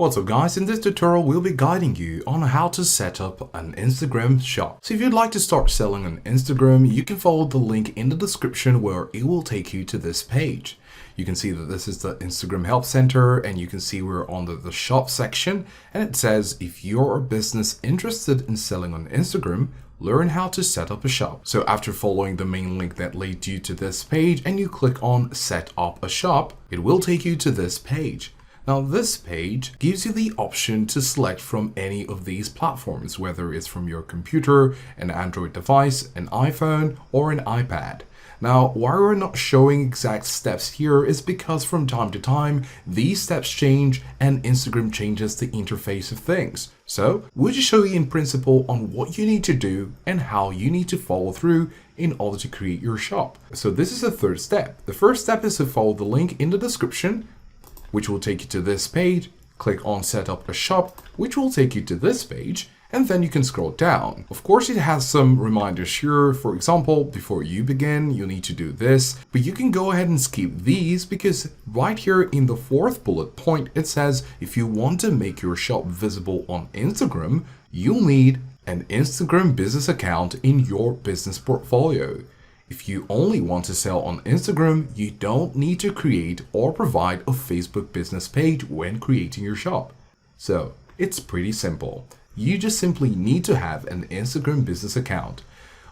What's up guys, in this tutorial we'll be guiding you on how to set up an Instagram shop. So if you'd like to start selling on Instagram, you can follow the link in the description where it will take you to this page. You can see that this is the Instagram Help Center and you can see we're on the shop section, and it says if you're a business interested in selling on Instagram, learn how to set up a shop. So after following the main link that leads you to this page and you click on set up a shop, it will take you to this page. Now this page gives you the option to select from any of these platforms, whether it's from your computer, an Android device, an iPhone, or an iPad. Now, why we're not showing exact steps here is because from time to time, these steps change and Instagram changes the interface of things. So we'll just show you in principle on what you need to do and how you need to follow through in order to create your shop. So this is the third step. The first step is to follow the link in the description, which will take you to this page. Click on set up a shop, which will take you to this page, and then you can scroll down. Of course, it has some reminders here. For example, before you begin, you need to do this, but you can go ahead and skip these because right here in the fourth bullet point, it says if you want to make your shop visible on Instagram, you'll need an Instagram business account in your business portfolio. If you only want to sell on Instagram, you don't need to create or provide a Facebook business page when creating your shop. So it's pretty simple. You just simply need to have an Instagram business account.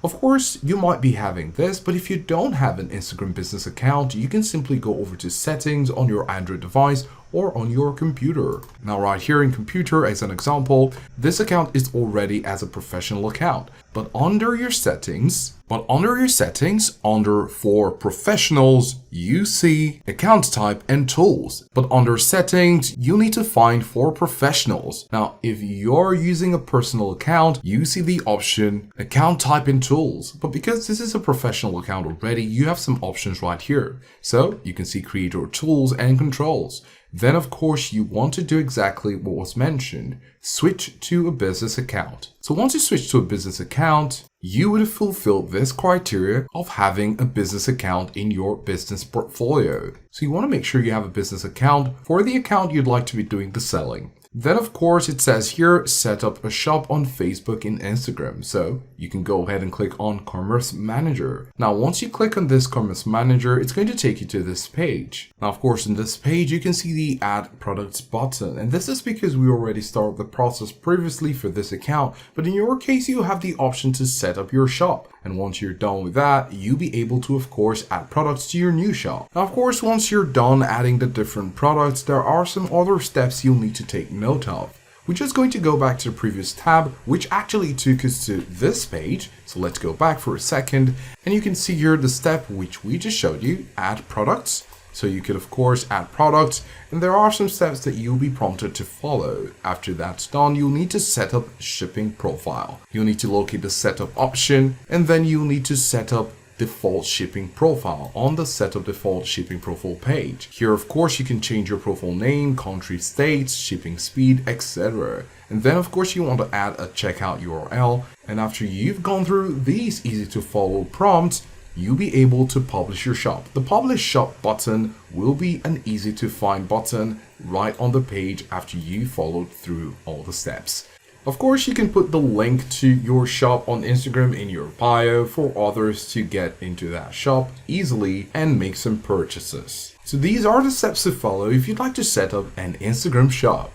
Of course, you might be having this, but if you don't have an Instagram business account, you can simply go over to settings on your Android device or on your computer. Now right here in computer as an example, this account is already as a professional account, but under your settings, under for professionals, you see account type and tools, but under settings, you need to find for professionals. Now, if you're using a personal account, you see the option account type and tools, but because this is a professional account already, you have some options right here. So you can see creator tools and controls. Then of course you want to do exactly what was mentioned, switch to a business account. So once you switch to a business account, you would have fulfilled this criteria of having a business account in your business portfolio. So you want to make sure you have a business account for the account you'd like to be doing the selling. Then of course it says here, set up a shop on Facebook and Instagram. So you can go ahead and click on Commerce Manager. Now, once you click on this Commerce Manager, it's going to take you to this page. Now, of course, in this page, you can see the Add Products button. And this is because we already started the process previously for this account. But in your case, you have the option to set up your shop. And once you're done with that, you'll be able to, of course, add products to your new shop. Now, of course, once you're done adding the different products, there are some other steps you'll need to take note of. We're just going to go back to the previous tab, which actually took us to this page. So let's go back for a second. And you can see here the step which we just showed you, add products. So you could, of course, add products, and there are some steps that you'll be prompted to follow. After that's done, you'll need to set up a shipping profile. You'll need to locate the setup option, and then you'll need to set up default shipping profile on the setup default shipping profile page. Here, of course, you can change your profile name, country, states, shipping speed, etc. And then, of course, you want to add a checkout URL. And after you've gone through these easy to follow prompts, you'll be able to publish your shop. The publish shop button will be an easy to find button right on the page after you followed through all the steps. Of course, you can put the link to your shop on Instagram in your bio for others to get into that shop easily and make some purchases. So these are the steps to follow if you'd like to set up an Instagram shop.